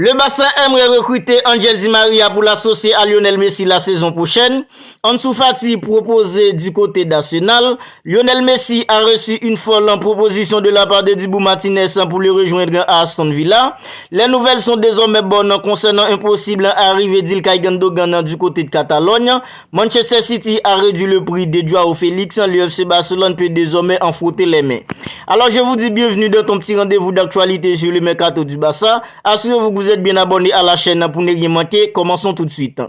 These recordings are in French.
Le Barça aimerait recruter Ángel Di María pour l'associer à Lionel Messi la saison prochaine. Ansu Fati proposé du côté d'Arsenal. Lionel Messi a reçu une folle proposition de la part de Dibu Martinez pour le rejoindre à Aston Villa. Les nouvelles sont désormais bonnes concernant un possible arrivée d'Ilkay Gundogan du côté de Catalogne. Manchester City a réduit le prix de Joao Félix. Le FC Barcelone peut désormais en frotter les mains. Alors je vous dis bienvenue dans ton petit rendez-vous d'actualité sur le mercato du Barça. Assurez-vous que vous êtes bien abonné à la chaîne pour ne rien manquer. Commençons tout de suite.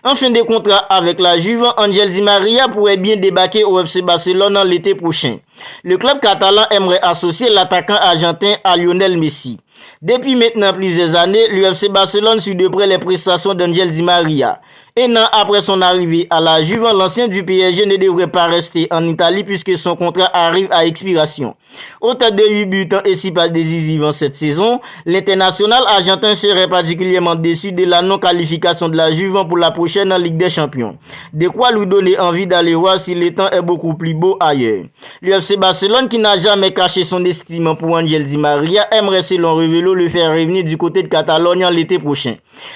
En fin de contrat avec la Juve, Ángel Di María pourrait bien débarquer au FC Barcelone l'été prochain. Le club catalan aimerait associer l'attaquant argentin à Lionel Messi. Depuis maintenant plusieurs années, le FC Barcelone suit de près les prestations d'Ángel Di María. Un an après son arrivée à la Juve, l'ancien du PSG ne devrait pas rester en Italie puisque son contrat arrive à expiration. Auteur de 8 buts et 6 passes décisives en cette saison, l'international argentin serait particulièrement déçu de la non-qualification de la Juve pour la prochaine Ligue des Champions. De quoi lui donner envie d'aller voir si le temps est beaucoup plus beau ailleurs. Le FC Barcelone, qui n'a jamais caché son estime pour Ángel Di María, aimerait selon Revelo le faire revenir du côté de Catalogne l'été prochain.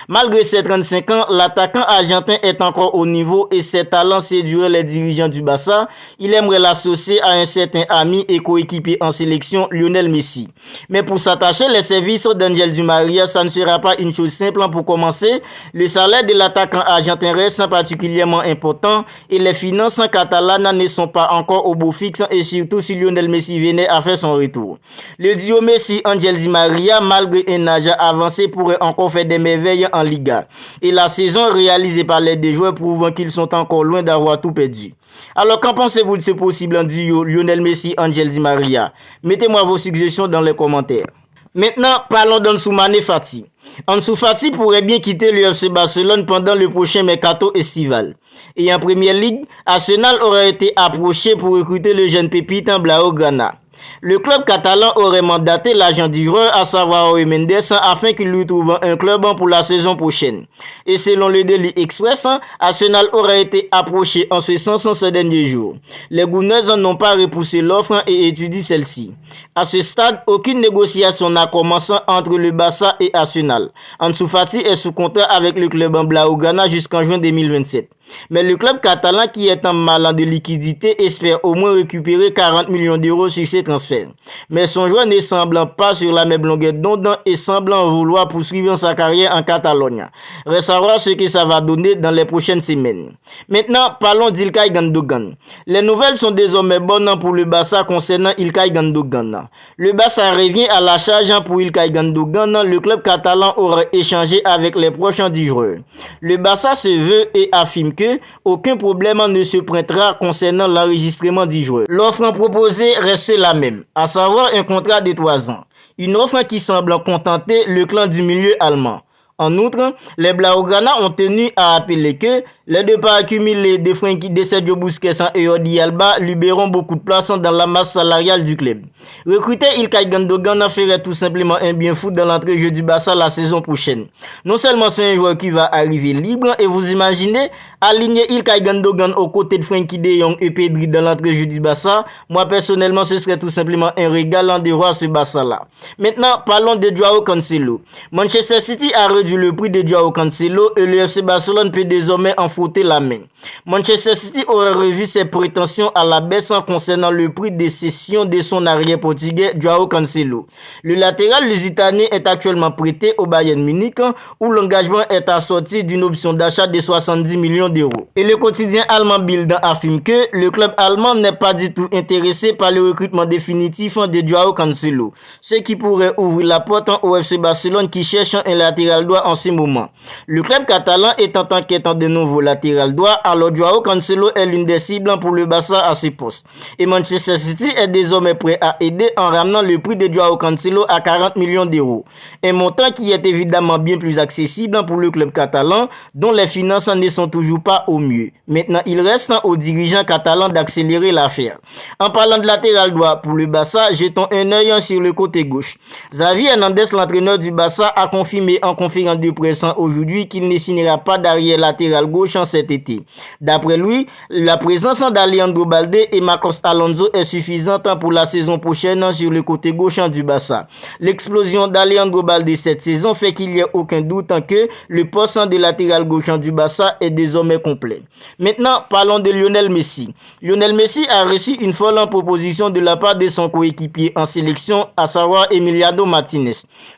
Malgré ses 35 ans, l'attaquant argentin est encore au niveau et ses talents séduiraient les dirigeants du Barça. Il aimerait l'associer à un certain ami et coéquipier en sélection, Lionel Messi. Mais pour s'attacher les services d'Ángel Di María, ça ne sera pas une chose simple. Pour commencer, le salaire de l'attaquant argentin reste particulièrement important et les finances catalanes ne sont pas encore au beau fixe, et surtout si Lionel Messi venait à faire son retour. Le duo Messi-Ángel Di María, malgré un âge avancé, pourrait encore faire des merveilles en Liga. Et la saison réalisée par les deux joueurs prouvant qu'ils sont encore loin d'avoir tout perdu. Alors, qu'en pensez-vous de ce possible duo Lionel Messi-Ángel Di María? Mettez-moi vos suggestions dans les commentaires. Maintenant, parlons d'Ansu Fati. Ansu Fati pourrait bien quitter le FC Barcelone pendant le prochain mercato estival. Et en Première Ligue, Arsenal aurait été approché pour recruter le jeune pépite Blaugrana. Le club catalan aurait mandaté l'agent du joueur, à savoir Jorge Mendes, afin qu'il lui trouve un club pour la saison prochaine. Et selon le Daily Express, Arsenal aurait été approché en ce sens ces derniers jours. Les Gunners n'ont pas repoussé l'offre et étudient celle-ci. À ce stade, aucune négociation n'a commencé entre le Barça et Arsenal. Ansu Fati est sous contrat avec le club Blaugrana jusqu'en juin 2027. Mais le club catalan, qui est en mal de liquidité, espère au moins récupérer 40 millions d'euros sur ces transferts. Mais son joueur ne semble pas sur la même longueur d'onde et semblant vouloir poursuivre sa carrière en Catalogne. Reste à voir ce que ça va donner dans les prochaines semaines. Maintenant, parlons d'Ilkay Gundogan. Les nouvelles sont désormais bonnes pour le Barça concernant Ilkay Gundogan. Le Barça revient à la charge pour Ilkay Gundogan. Le club catalan aurait échangé avec les proches du joueur. Le Barça se veut et affirme que aucun problème ne se prêtera concernant l'enregistrement du joueur. L'offre proposée reste la même, à savoir un contrat de 3 ans. Une offre qui semble contenter le clan du milieu allemand. En outre, les Blaugrana ont tenu à appeler que les départs accumulés de Frenkie de Sergio Busquets et Jordi Alba libéreront beaucoup de place dans la masse salariale du club. Recruter Ilkay Gundogan ferait tout simplement un bien fou dans l'entrée-jeu du Barça la saison prochaine. Non seulement c'est un joueur qui va arriver libre, et vous imaginez aligner Ilkay Gundogan aux côtés de Frenkie de Jong et Pedri dans l'entrée-jeu du Barça. Moi personnellement, ce serait tout simplement un régal de voir ce Barça-là. Maintenant, parlons de Joao Cancelo. Manchester City a réduit le prix de Joao Cancelo et le FC Barcelone peut désormais en frotter la main. Manchester City aurait revu ses prétentions à la baisse concernant le prix de cession de son arrière portugais Joao Cancelo. Le latéral lusitanien est actuellement prêté au Bayern Munich où l'engagement est assorti d'une option d'achat de 70 millions d'euros. Et le quotidien allemand Bild affirme que le club allemand n'est pas du tout intéressé par le recrutement définitif de Joao Cancelo, ce qui pourrait ouvrir la porte au FC Barcelone qui cherche un latéral droit en ce moment. Le club catalan est en quête de nouveau latéral droit, alors Joao Cancelo est l'une des cibles pour le Barça à ce poste. Et Manchester City est désormais prêt à aider en ramenant le prix de Joao Cancelo à 40 millions d'euros. Un montant qui est évidemment bien plus accessible pour le club catalan, dont les finances ne sont toujours pas au mieux. Maintenant, il reste aux dirigeants catalans d'accélérer l'affaire. En parlant de latéral droit pour le Barça, jetons un œil sur le côté gauche. Xavi Hernandez, l'entraîneur du Barça, a confirmé en conférence de presse aujourd'hui qu'il ne signera pas d'arrière latéral gauche en cet été. D'après lui, la présence d'Alejandro Balde et Marcos Alonso est suffisante pour la saison prochaine sur le côté gauche du Barça. L'explosion d'Alejandro Balde cette saison fait qu'il n'y a aucun doute que le poste de latéral gauche du Barça est désormais complet. Maintenant, parlons de Lionel Messi. Lionel Messi a reçu une folle proposition de la part de son coéquipier en sélection, à savoir Emiliano Martinez.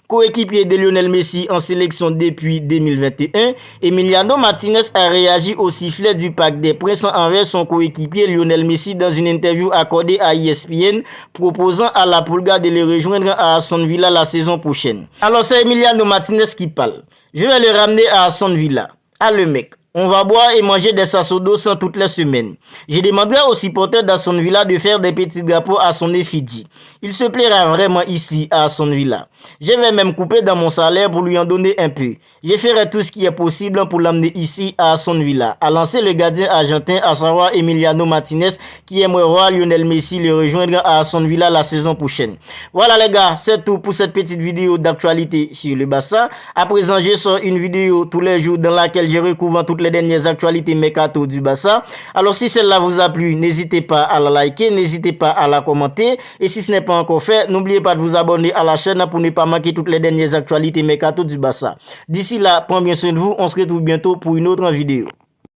Coéquipier de Lionel Messi en sélection depuis 2021, Emiliano Martinez a réagi au sifflet du Parc des Princes envers son coéquipier Lionel Messi dans une interview accordée à ESPN, proposant à la Pulga de le rejoindre à Aston Villa la saison prochaine. Alors c'est Emiliano Martinez qui parle. Je vais le ramener à Aston Villa. Ah le mec. On va boire et manger des sasodos toutes les semaines. Je demanderai aux supporters d'Aston Villa de faire des petits drapeaux à son effigie. Il se plaira vraiment ici à Aston Villa. Je vais même couper dans mon salaire pour lui en donner un peu. Je ferai tout ce qui est possible pour l'amener ici à Aston Villa, a lancé le gardien argentin, à savoir Emiliano Martinez, qui aimerait voir Lionel Messi le rejoindre à Aston Villa la saison prochaine. Voilà les gars, c'est tout pour cette petite vidéo d'actualité sur le Barça. À présent, je sors une vidéo tous les jours dans laquelle je recouvre toutes les dernières actualités mercato du Barça. Alors si celle-là vous a plu, n'hésitez pas à la liker, n'hésitez pas à la commenter. Et si ce n'est pas encore fait, n'oubliez pas de vous abonner à la chaîne pour ne pas manquer toutes les dernières actualités mercato du Barça. D'ici là, prenez bien soin de vous. On se retrouve bientôt pour une autre vidéo.